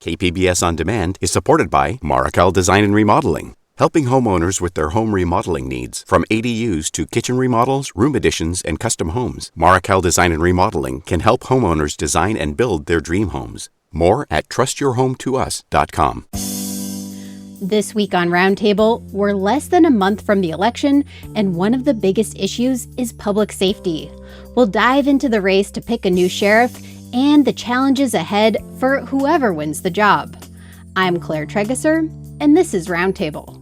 KPBS On Demand is supported by Markel Design and Remodeling, helping homeowners with their home remodeling needs. From ADUs to kitchen remodels, room additions, and custom homes, Markel Design and Remodeling can help homeowners design and build their dream homes. More at trustyourhometous.com. This week on Roundtable, we're less than a month from the election, and one of the biggest issues is public safety. We'll dive into the race to pick a new sheriff and the challenges ahead for whoever wins the job. I'm Claire Tregesser, and this is Roundtable.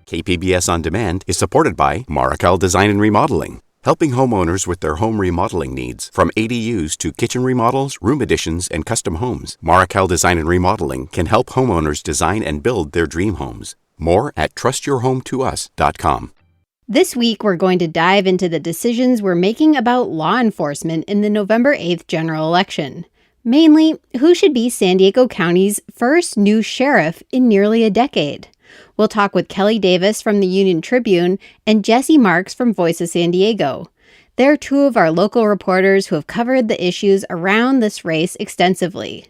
KPBS On Demand is supported by Markel Design and Remodeling, helping homeowners with their home remodeling needs. From ADUs to kitchen remodels, room additions, and custom homes, Markel Design and Remodeling can help homeowners design and build their dream homes. More at trustyourhometous.com. This week, we're going to dive into the decisions we're making about law enforcement in the November 8th general election. Mainly, who should be San Diego County's first new sheriff in nearly a decade? We'll talk with Kelly Davis from the Union Tribune and Jesse Marks from Voice of San Diego. They're two of our local reporters who have covered the issues around this race extensively.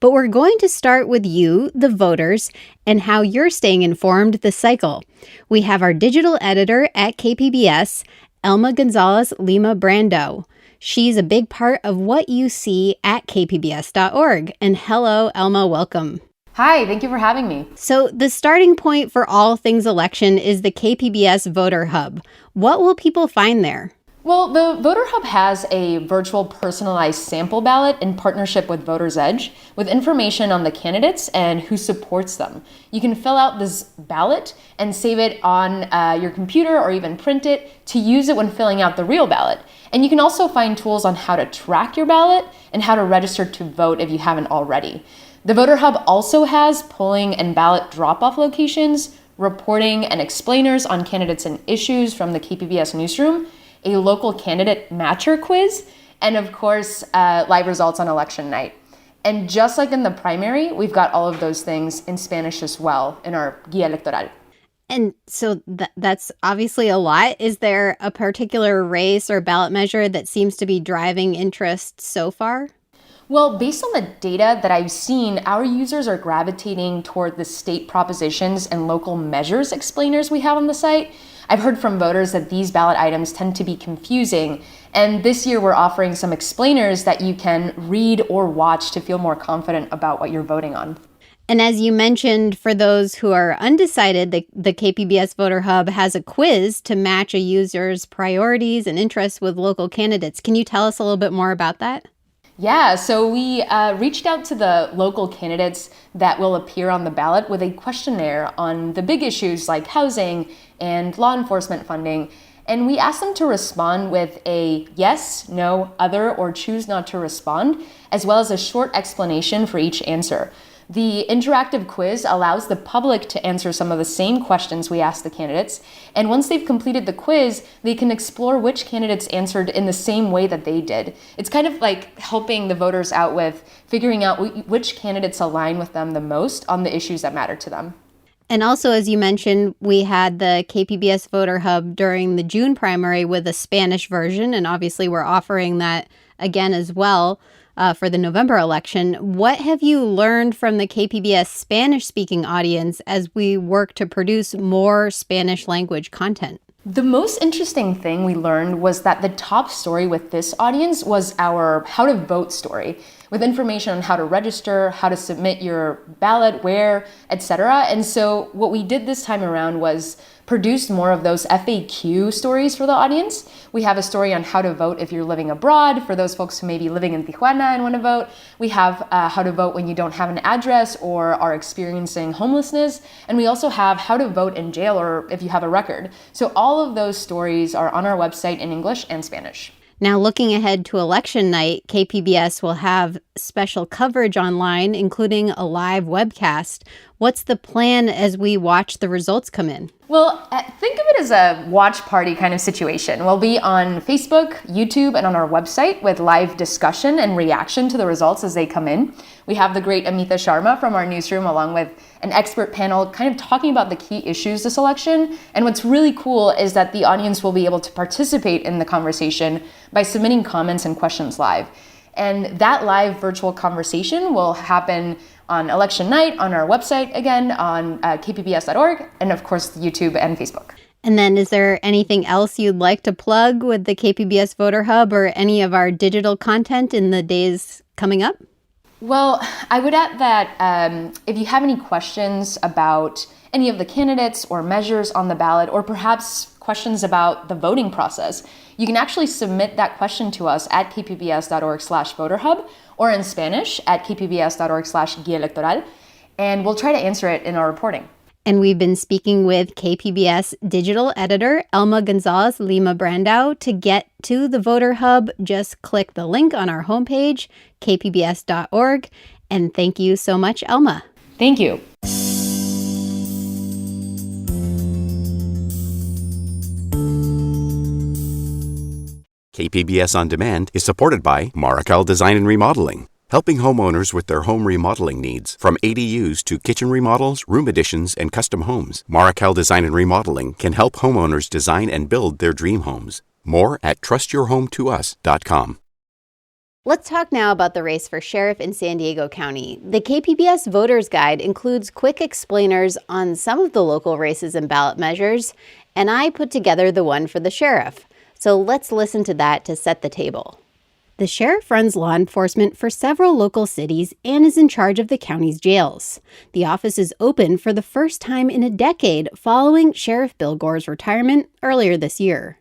But we're going to start with you, the voters, and how you're staying informed this cycle. We have our digital editor at KPBS, Elma Gonzalez Lima Brando. She's a big part of what you see at kpbs.org. And hello, Elma, welcome. Hi, thank you for having me. So the starting point for all things election is the KPBS Voter Hub. What will people find there? Well, the Voter Hub has a virtual personalized sample ballot in partnership with Voters Edge with information on the candidates and who supports them. You can fill out this ballot and save it on your computer or even print it to use it when filling out the real ballot. And you can also find tools on how to track your ballot and how to register to vote if you haven't already. The Voter Hub also has polling and ballot drop-off locations, reporting and explainers on candidates and issues from the KPBS newsroom, a local candidate matcher quiz, and of course, live results on election night. And just like in the primary, we've got all of those things in Spanish as well in our Guía Electoral. And so that's obviously a lot. Is there a particular race or ballot measure that seems to be driving interest so far? Well, based on the data that I've seen, our users are gravitating toward the state propositions and local measures explainers we have on the site. I've heard from voters that these ballot items tend to be confusing, and this year we're offering some explainers that you can read or watch to feel more confident about what you're voting on. And as you mentioned, for those who are undecided, the KPBS Voter Hub has a quiz to match a user's priorities and interests with local candidates. Can you tell us a little bit more about that? Yeah, so we reached out to the local candidates that will appear on the ballot with a questionnaire on the big issues like housing and law enforcement funding. And we asked them to respond with a yes, no, other, or choose not to respond, as well as a short explanation for each answer. The interactive quiz allows the public to answer some of the same questions we asked the candidates, and once they've completed the quiz, they can explore which candidates answered in the same way that they did. It's kind of like helping the voters out with figuring out which candidates align with them the most on the issues that matter to them. And also, as you mentioned, we had the KPBS Voter Hub during the June primary with a Spanish version, and obviously we're offering that again as well. For the November election. What have you learned from the KPBS Spanish-speaking audience as we work to produce more Spanish language content? The most interesting thing we learned was that the top story with this audience was our how to vote story, with information on how to register, how to submit your ballot, where, etc. And so what we did this time around was produced more of those FAQ stories for the audience. We have a story on how to vote if you're living abroad, for those folks who may be living in Tijuana and want to vote. We have how to vote when you don't have an address or are experiencing homelessness. And we also have how to vote in jail or if you have a record. So all of those stories are on our website in English and Spanish. Now, looking ahead to election night, KPBS will have special coverage online, including a live webcast. What's the plan as we watch the results come in? Well, think of it as a watch party kind of situation. We'll be on Facebook, YouTube, and on our website with live discussion and reaction to the results as they come in. We have the great Amita Sharma from our newsroom along with an expert panel kind of talking about the key issues this election. And what's really cool is that the audience will be able to participate in the conversation by submitting comments and questions live. And that live virtual conversation will happen on election night, on our website, again, on kpbs.org, and of course, YouTube and Facebook. And then is there anything else you'd like to plug with the KPBS Voter Hub or any of our digital content in the days coming up? Well, I would add that if you have any questions about any of the candidates or measures on the ballot, or perhaps questions about the voting process, you can actually submit that question to us at kpbs.org/voterhub or in Spanish at kpbs.org/guía and we'll try to answer it in our reporting. And we've been speaking with KPBS digital editor Elma Gonzalez Lima Brandau. To get to the Voter Hub, just click the link on our homepage, kpbs.org. And thank you so much, Elma. Thank you. KPBS On Demand is supported by Markel Design and Remodeling, helping homeowners with their home remodeling needs. From ADUs to kitchen remodels, room additions, and custom homes, Markel Design and Remodeling can help homeowners design and build their dream homes. More at trustyourhometous.com. Let's talk now about the race for sheriff in San Diego County. The KPBS Voters Guide includes quick explainers on some of the local races and ballot measures, and I put together the one for the sheriff. So let's listen to that to set the table. The sheriff runs law enforcement for several local cities and is in charge of the county's jails. The office is open for the first time in a decade following Sheriff Bill Gore's retirement earlier this year.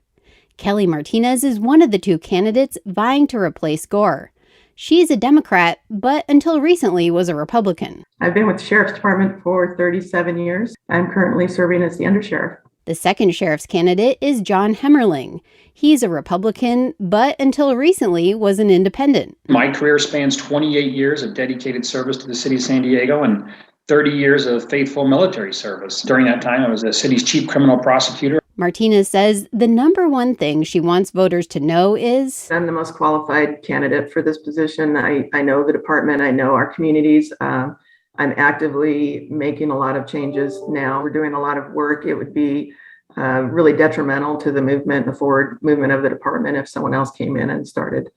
Kelly Martinez is one of the two candidates vying to replace Gore. She's a Democrat, but until recently was a Republican. I've been with the Sheriff's Department for 37 years. I'm currently serving as the undersheriff. The second sheriff's candidate is John Hemmerling. He's a Republican, but until recently was an independent. My career spans 28 years of dedicated service to the city of San Diego and 30 years of faithful military service. During that time, I was the city's chief criminal prosecutor. Martinez says the number one thing she wants voters to know is, I'm the most qualified candidate for this position. I know the department. I know our communities. I'm actively making a lot of changes now. We're doing a lot of work. It would be really detrimental to the movement, the forward movement of the department if someone else came in and started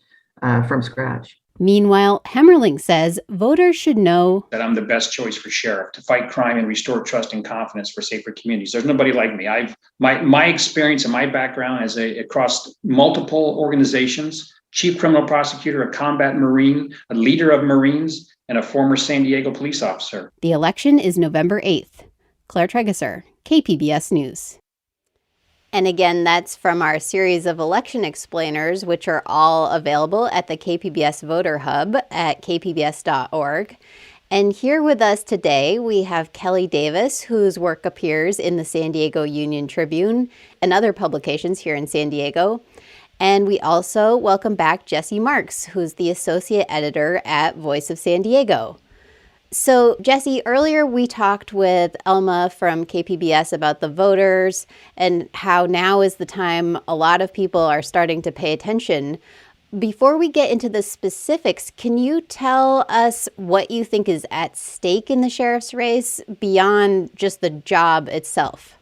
from scratch. Meanwhile, Hemmerling says voters should know that I'm the best choice for sheriff to fight crime and restore trust and confidence for safer communities. There's nobody like me. My experience and my background as across multiple organizations, chief criminal prosecutor, a combat Marine, a leader of Marines, and a former San Diego police officer. The election is November 8th. Claire Tregesser, KPBS News. And again, that's from our series of election explainers, which are all available at the KPBS Voter Hub at kpbs.org. And here with us today, we have Kelly Davis, whose work appears in the San Diego Union Tribune and other publications here in San Diego. And we also welcome back Jesse Marks, who's the associate editor at Voice of San Diego. So, Jesse, earlier we talked with Elma from KPBS about the voters and how now is the time a lot of people are starting to pay attention. Before we get into the specifics, can you tell us what you think is at stake in the sheriff's race beyond just the job itself?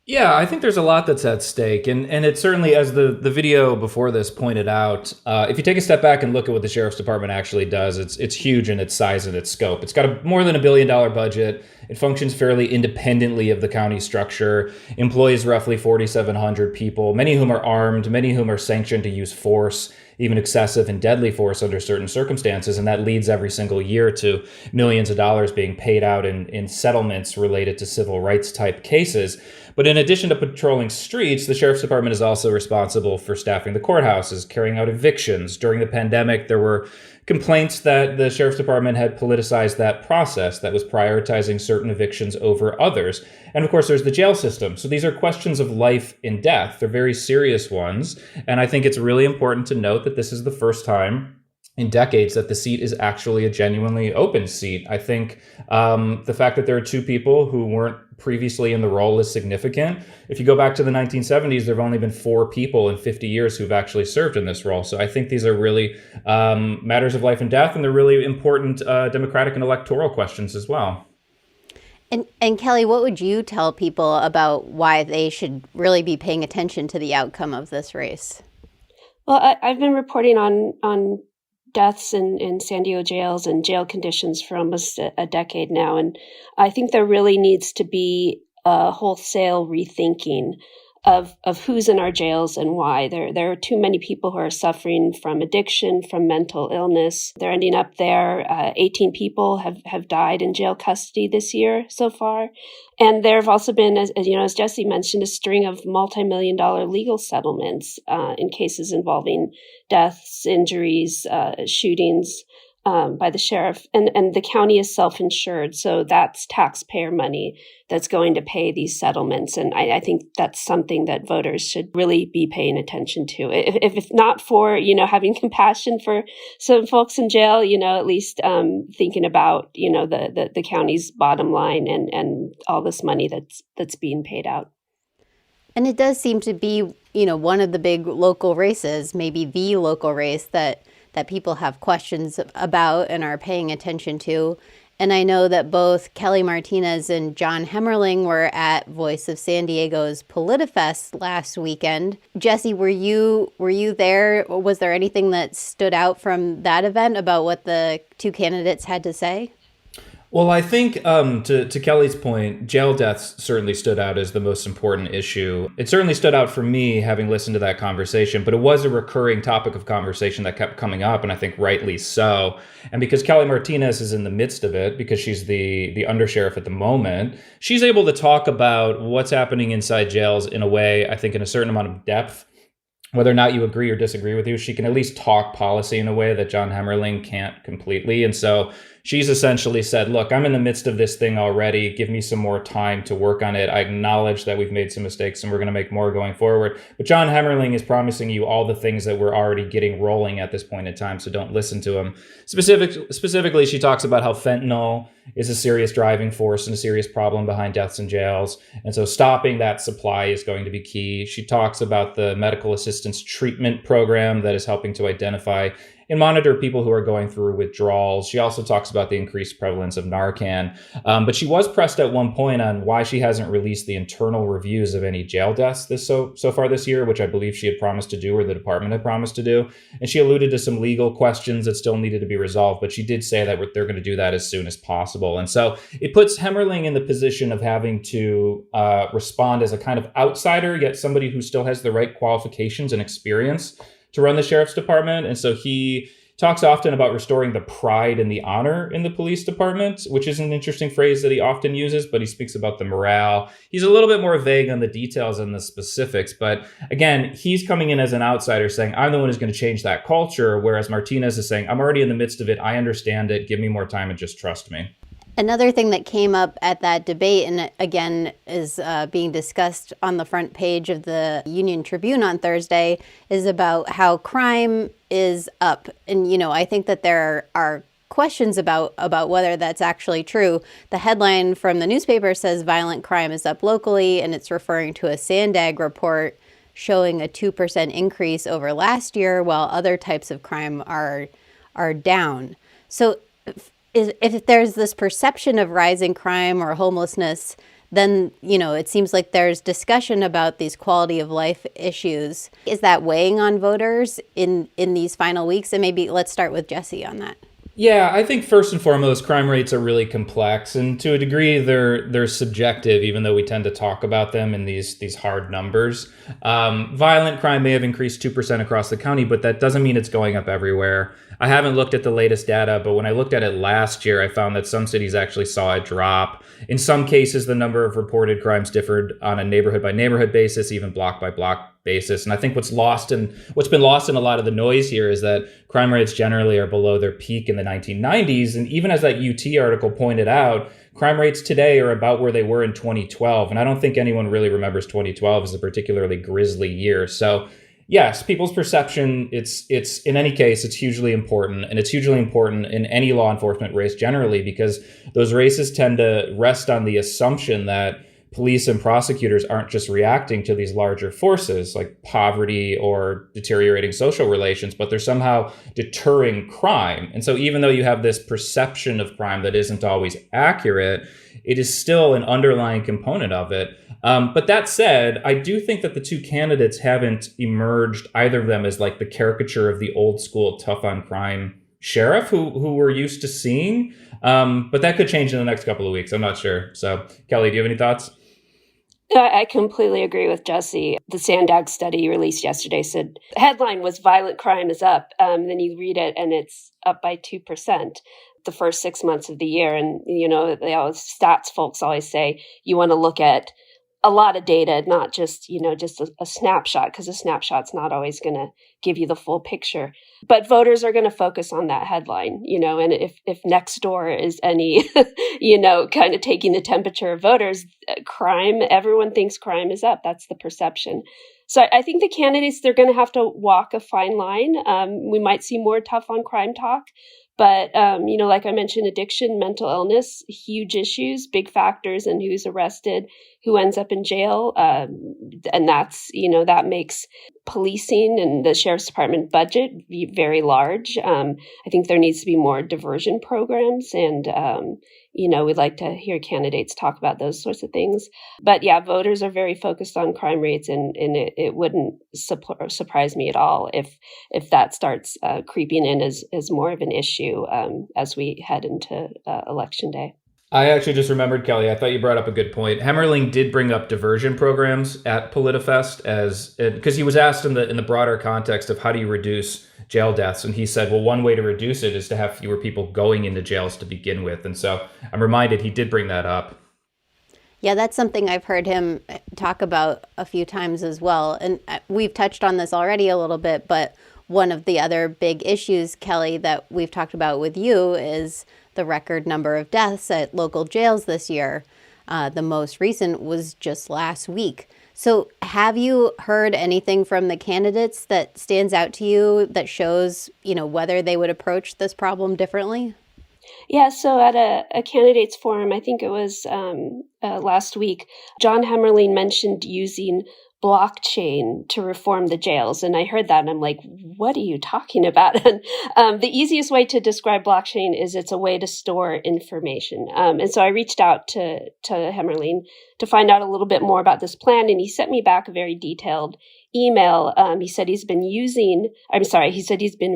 Yeah, I think there's a lot that's at stake. And it certainly, as the video before this pointed out, if you take a step back and look at what the Sheriff's Department actually does, it's huge in its size and its scope. It's got more than $1 billion budget. It functions fairly independently of the county structure, employs roughly 4,700 people, many of whom are armed, many of whom are sanctioned to use force, even excessive and deadly force under certain circumstances. And that leads every single year to millions of dollars being paid out in settlements related to civil rights type cases. But in addition to patrolling streets, the Sheriff's Department is also responsible for staffing the courthouses, carrying out evictions. During the pandemic, there were complaints that the Sheriff's Department had politicized that process, that was prioritizing certain evictions over others. And of course, there's the jail system. So these are questions of life and death. They're very serious ones. And I think it's really important to note that this is the first time in decades that the seat is actually a genuinely open seat. I think the fact that there are two people who weren't previously in the role is significant. If you go back to the 1970s, there have only been 4 people in 50 years who've actually served in this role. So I think these are really matters of life and death, and they're really important democratic and electoral questions as well. And Kelly, what would you tell people about why they should really be paying attention to the outcome of this race? Well, I've been reporting on deaths in San Diego jails and jail conditions for almost a decade now. And I think there really needs to be a wholesale rethinking of who's in our jails and why. There are too many people who are suffering from addiction, from mental illness. They're ending up there. 18 people have died in jail custody this year so far. And there have also been, as Jesse mentioned, a string of multi-million-dollar legal settlements in cases involving deaths, injuries, shootings by the sheriff. And the county is self-insured. So that's taxpayer money that's going to pay these settlements. And I think that's something that voters should really be paying attention to. If not for, having compassion for some folks in jail, at least thinking about, the county's bottom line and all this money that's being paid out. And it does seem to be, one of the big local races, maybe the local race that people have questions about and are paying attention to. And I know that both Kelly Martinez and John Hemmerling were at Voice of San Diego's PolitiFest last weekend. Jesse, were you there? Was there anything that stood out from that event about what the two candidates had to say? Well, I think to Kelly's point, jail deaths certainly stood out as the most important issue. It certainly stood out for me having listened to that conversation, but it was a recurring topic of conversation that kept coming up, and I think rightly so. And because Kelly Martinez is in the midst of it, because she's the undersheriff at the moment, she's able to talk about what's happening inside jails in a way, I think, in a certain amount of depth. Whether or not you agree or disagree with you, she can at least talk policy in a way that John Hemmerling can't completely. And so she's essentially said, look, I'm in the midst of this thing already. Give me some more time to work on it. I acknowledge that we've made some mistakes and we're going to make more going forward. But John Hemmerling is promising you all the things that we're already getting rolling at this point in time. So don't listen to him. Specifically, she talks about how fentanyl is a serious driving force and a serious problem behind deaths in jails. And so stopping that supply is going to be key. She talks about the medical assistance treatment program that is helping to identify and monitor people who are going through withdrawals. She also talks about the increased prevalence of Narcan. But she was pressed at one point on why she hasn't released the internal reviews of any jail deaths so far this year, which I believe she had promised to do, or the department had promised to do. And she alluded to some legal questions that still needed to be resolved, but she did say that they're going to do that as soon as possible. And so it puts Hemmerling in the position of having to respond as a kind of outsider, yet somebody who still has the right qualifications and experience to run the sheriff's department. And so he talks often about restoring the pride and the honor in the police department, which is an interesting phrase that he often uses, but he speaks about the morale. He's a little bit more vague on the details and the specifics, but again, he's coming in as an outsider saying, I'm the one who's going to change that culture, whereas Martinez is saying, I'm already in the midst of it. I understand it. Give me more time and just trust me. Another thing that came up at that debate, and again is being discussed on the front page of the Union Tribune on Thursday, is about how crime is up. And, I think that there are questions about whether that's actually true. The headline from the newspaper says violent crime is up locally, and it's referring to a Sandag report showing a 2% increase over last year, while other types of crime are down. So if there's this perception of rising crime or homelessness, then, it seems like there's discussion about these quality of life issues. Is that weighing on voters in these final weeks? And maybe let's start with Jesse on that. Yeah, I think first and foremost, crime rates are really complex, and to a degree, they're subjective, even though we tend to talk about them in these hard numbers. Violent crime may have increased 2% across the county, but that doesn't mean it's going up everywhere. I haven't looked at the latest data, but when I looked at it last year, I found that some cities actually saw a drop. In some cases, the number of reported crimes differed on a neighborhood-by-neighborhood basis, even block-by-block basis. And I think what's been lost in a lot of the noise here is that crime rates generally are below their peak in the 1990s. And even as that UT article pointed out, crime rates today are about where they were in 2012. And I don't think anyone really remembers 2012 as a particularly grisly year. So, yes, people's perception, it's in any case, it's hugely important. And it's hugely important in any law enforcement race generally, because those races tend to rest on the assumption that police and prosecutors aren't just reacting to these larger forces like poverty or deteriorating social relations, but they're somehow deterring crime. And so even though you have this perception of crime that isn't always accurate, it is still an underlying component of it. But that said, I do think that the two candidates haven't emerged, either of them, as like the caricature of the old school tough on crime sheriff who we're used to seeing. But that could change in the next couple of weeks. I'm not sure. So, Kelly, do you have any thoughts? I completely agree with Jesse. The Sandag study released yesterday said the headline was violent crime is up. Then you read it and it's up by 2% the first 6 months of the year. And, stats folks always say you want to look at a lot of data, not just, just a snapshot, because a snapshot's not always going to give you the full picture. But voters are going to focus on that headline, and if next door is any, kind of taking the temperature of voters, crime, everyone thinks crime is up. That's the perception. So I think the candidates, they're going to have to walk a fine line. We might see more tough on crime talk. But, like I mentioned, addiction, mental illness, huge issues, big factors in who's arrested, who ends up in jail. And that's, that makes policing and the sheriff's department budget very large. I think there needs to be more diversion programs. And, we'd like to hear candidates talk about those sorts of things. But yeah, voters are very focused on crime rates. And it wouldn't surprise me at all if that starts creeping in as more of an issue as we head into Election Day. I actually just remembered, Kelly, I thought you brought up a good point. Hemmerling did bring up diversion programs at PolitiFest because he was asked in the broader context of how do you reduce jail deaths? And he said, well, one way to reduce it is to have fewer people going into jails to begin with. And so I'm reminded he did bring that up. Yeah, that's something I've heard him talk about a few times as well. And we've touched on this already a little bit, but one of the other big issues, Kelly, that we've talked about with you is the record number of deaths at local jails this year. The most recent was just last week. So have you heard anything from the candidates that stands out to you that shows, whether they would approach this problem differently? Yeah, so at a candidates forum, I think it was last week, John Hemmerling mentioned using blockchain to reform the jails. And I heard that and I'm like, what are you talking about? And the easiest way to describe blockchain is it's a way to store information. And so I reached out to Hemmerling to find out a little bit more about this plan. And he sent me back a very detailed email. He said he's been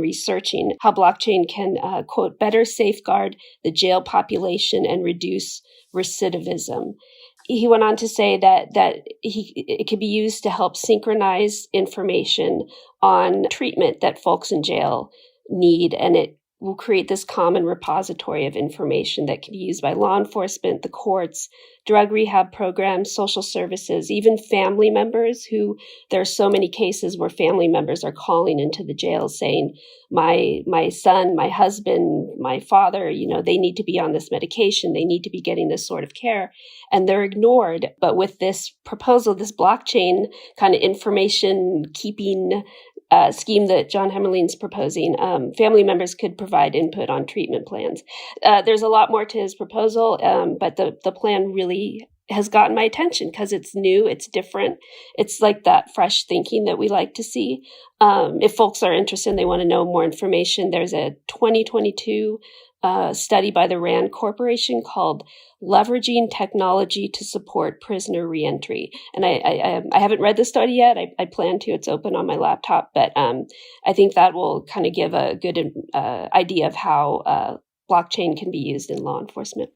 researching how blockchain can, quote, better safeguard the jail population and reduce recidivism. He went on to say that it could be used to help synchronize information on treatment that folks in jail need, and it will create this common repository of information that can be used by law enforcement, the courts, drug rehab programs, social services, even family members who there are so many cases where family members are calling into the jail saying, my son, my husband, my father, they need to be on this medication. They need to be getting this sort of care. And they're ignored. But with this proposal, this blockchain kind of information keeping scheme that John Hemmerling's proposing, family members could provide input on treatment plans. There's a lot more to his proposal, but the plan really has gotten my attention because it's new, it's different. It's like that fresh thinking that we like to see. If folks are interested and they want to know more information, there's a 2022 study by the RAND Corporation called Leveraging Technology to Support Prisoner Reentry. And I haven't read the study yet. I plan to. It's open on my laptop. But I think that will kind of give a good idea of how blockchain can be used in law enforcement.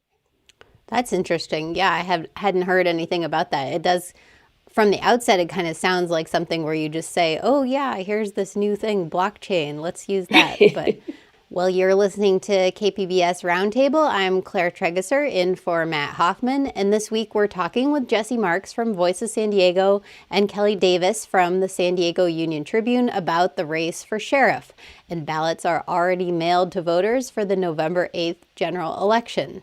That's interesting. Yeah, I hadn't heard anything about that. It does, from the outset, it kind of sounds like something where you just say, oh, yeah, here's this new thing, blockchain. Let's use that. But well, you're listening to KPBS Roundtable. I'm Claire Tregesser in for Matt Hoffman. And this week we're talking with Jesse Marks from Voice of San Diego and Kelly Davis from the San Diego Union Tribune about the race for sheriff. And ballots are already mailed to voters for the November 8th general election.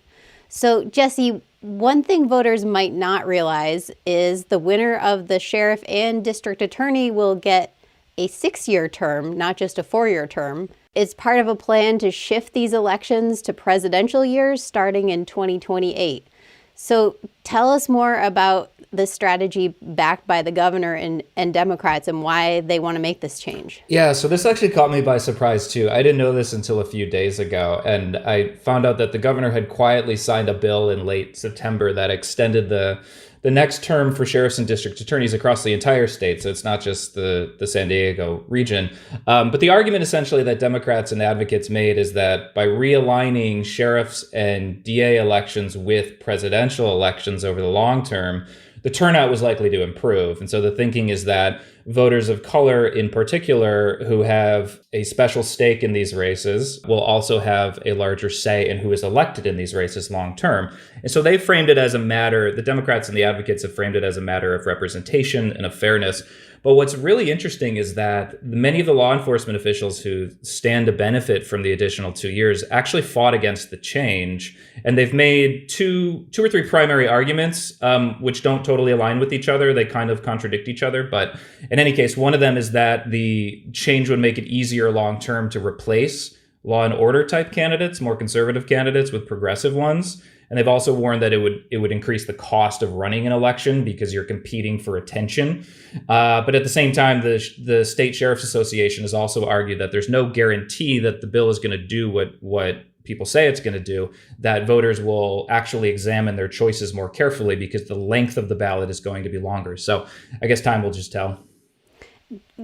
So, Jesse, one thing voters might not realize is the winner of the sheriff and district attorney will get a 6-year term, not just a 4-year term. It's part of a plan to shift these elections to presidential years starting in 2028. So tell us more about the strategy backed by the governor and Democrats and why they want to make this change. Yeah, so this actually caught me by surprise too. I didn't know this until a few days ago, and I found out that the governor had quietly signed a bill in late September that extended the next term for sheriffs and district attorneys across the entire state. So it's not just the San Diego region. But the argument essentially that Democrats and advocates made is that by realigning sheriffs and DA elections with presidential elections over the long term, the turnout was likely to improve. And so the thinking is that voters of color in particular who have a special stake in these races will also have a larger say in who is elected in these races long term. And so they framed it as a matter, the Democrats and the advocates have framed it as a matter of representation and of fairness. But what's really interesting is that many of the law enforcement officials who stand to benefit from the additional 2 years actually fought against the change. And they've made two or three primary arguments, which don't totally align with each other. They kind of contradict each other. But in any case, one of them is that the change would make it easier long term to replace law and order type candidates, more conservative candidates, with progressive ones. And they've also warned that it would increase the cost of running an election because you're competing for attention. But at the same time, the State Sheriff's Association has also argued that there's no guarantee that the bill is going to do what people say it's going to do, that voters will actually examine their choices more carefully because the length of the ballot is going to be longer. So I guess time will just tell.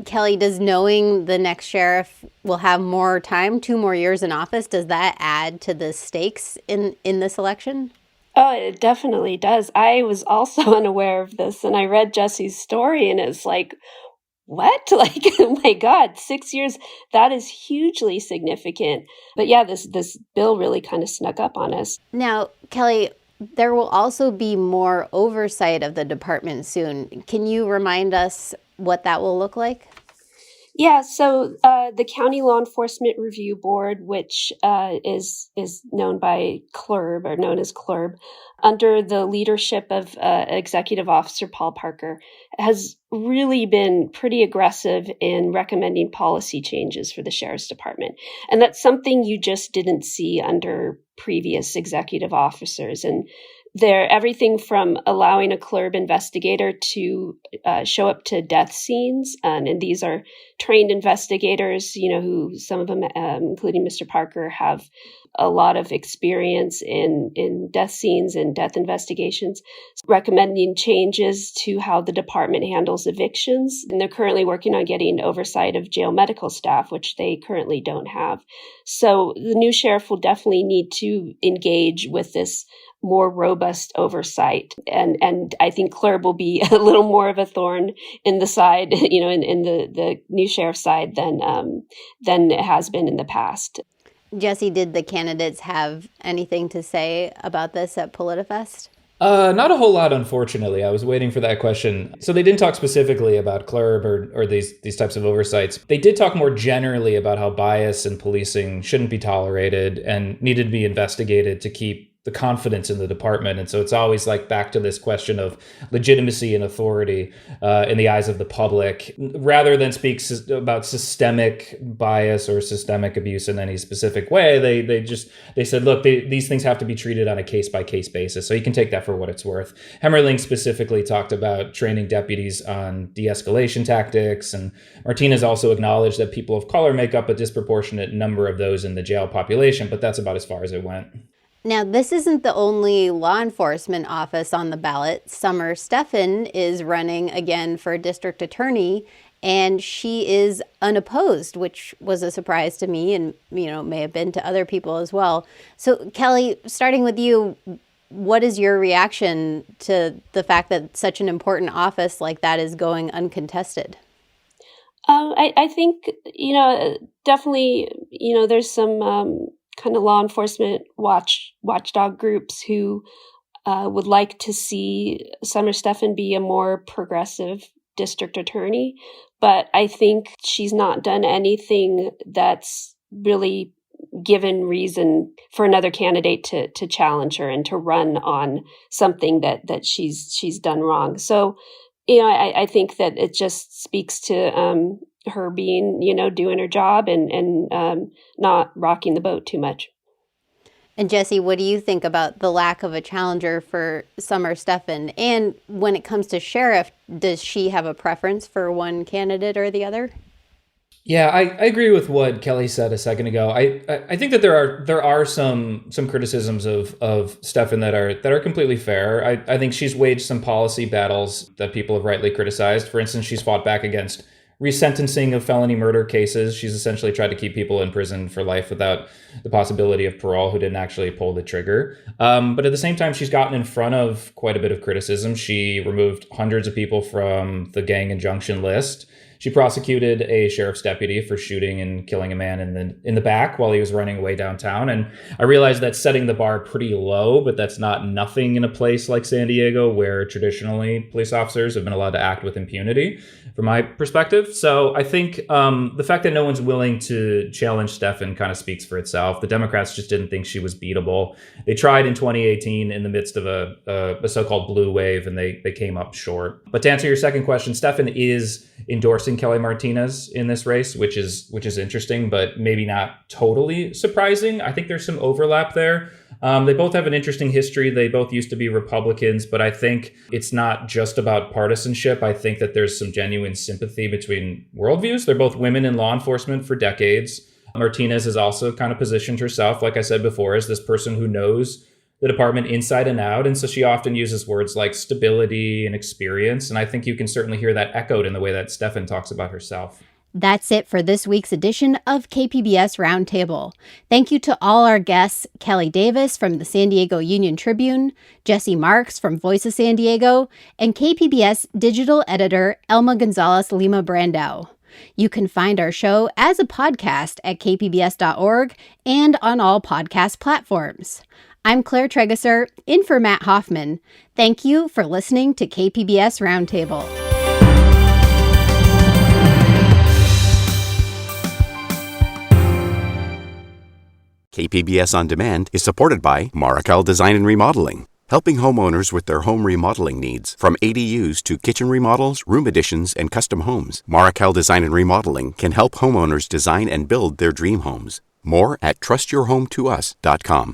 Kelly, does knowing the next sheriff will have more time, 2 more years in office, does that add to the stakes in this election? Oh, it definitely does. I was also unaware of this, and I read Jesse's story, and it's like, what? Like, oh my God, 6 years, that is hugely significant. But yeah, this bill really kind of snuck up on us. Now, Kelly, there will also be more oversight of the department soon. Can you remind us what that will look like? Yeah, so the County Law Enforcement Review Board, which is known by CLRB, or known as CLRB, under the leadership of Executive Officer Paul Parker, has really been pretty aggressive in recommending policy changes for the Sheriff's Department. And that's something you just didn't see under previous executive officers. And they're everything from allowing a CLRB investigator to show up to death scenes. And these are trained investigators, who some of them, including Mr. Parker, have a lot of experience in death scenes and death investigations, recommending changes to how the department handles evictions. And they're currently working on getting oversight of jail medical staff, which they currently don't have. So the new sheriff will definitely need to engage with this more robust oversight. And I think CLRB will be a little more of a thorn in the side, in the new sheriff's side than it has been in the past. Jesse, did the candidates have anything to say about this at PolitiFest? Not a whole lot, unfortunately. I was waiting for that question. So they didn't talk specifically about CLRB or these types of oversights. They did talk more generally about how bias in policing shouldn't be tolerated and needed to be investigated to keep the confidence in the department. And so it's always like back to this question of legitimacy and authority in the eyes of the public, rather than speak about systemic bias or systemic abuse in any specific way. They said, look, these things have to be treated on a case-by-case basis. So you can take that for what it's worth. Hemmerling specifically talked about training deputies on de-escalation tactics. And Martinez also acknowledged that people of color make up a disproportionate number of those in the jail population, but that's about as far as it went. Now, this isn't the only law enforcement office on the ballot. Summer Stephan is running again for district attorney, and she is unopposed, which was a surprise to me and, may have been to other people as well. So, Kelly, starting with you, what is your reaction to the fact that such an important office like that is going uncontested? I think, definitely, there's some kind of law enforcement watchdog groups who would like to see Summer Stephan be a more progressive district attorney. But I think she's not done anything that's really given reason for another candidate to challenge her and to run on something that she's done wrong. So, I think that it just speaks to her being, doing her job and not rocking the boat too much. And Jesse, what do you think about the lack of a challenger for Summer Stephan? And when it comes to sheriff, does she have a preference for one candidate or the other? Yeah, I agree with what Kelly said a second ago. I think that there are some criticisms of Stephan that are completely fair. I think she's waged some policy battles that people have rightly criticized. For instance, she's fought back against resentencing of felony murder cases. She's essentially tried to keep people in prison for life without the possibility of parole who didn't actually pull the trigger. But at the same time, she's gotten in front of quite a bit of criticism. She removed hundreds of people from the gang injunction list. She prosecuted a sheriff's deputy for shooting and killing a man in the back while he was running away downtown. And I realize that's setting the bar pretty low, but that's not nothing in a place like San Diego where traditionally police officers have been allowed to act with impunity, from my perspective. So I think the fact that no one's willing to challenge Stephan kind of speaks for itself. The Democrats just didn't think she was beatable. They tried in 2018 in the midst of a so-called blue wave, and they came up short. But to answer your second question, Stephan is endorsing Kelly Martinez in this race, which is interesting, but maybe not totally surprising. I think there's some overlap there. They both have an interesting history. They both used to be Republicans, but I think it's not just about partisanship. I think that there's some genuine sympathy between worldviews. They're both women in law enforcement for decades. Martinez has also kind of positioned herself, like I said before, as this person who knows the department inside and out. And so she often uses words like stability and experience. And I think you can certainly hear that echoed in the way that Stephan talks about herself. That's it for this week's edition of KPBS Roundtable. Thank you to all our guests, Kelly Davis from the San Diego Union-Tribune, Jesse Marks from Voice of San Diego, and KPBS digital editor Elma Gonzalez-Lima Brandau. You can find our show as a podcast at kpbs.org and on all podcast platforms. I'm Claire Tregesser, in for Matt Hoffman. Thank you for listening to KPBS Roundtable. KPBS On Demand is supported by Markel Design and Remodeling, helping homeowners with their home remodeling needs. From ADUs to kitchen remodels, room additions, and custom homes, Markel Design and Remodeling can help homeowners design and build their dream homes. More at trustyourhometous.com.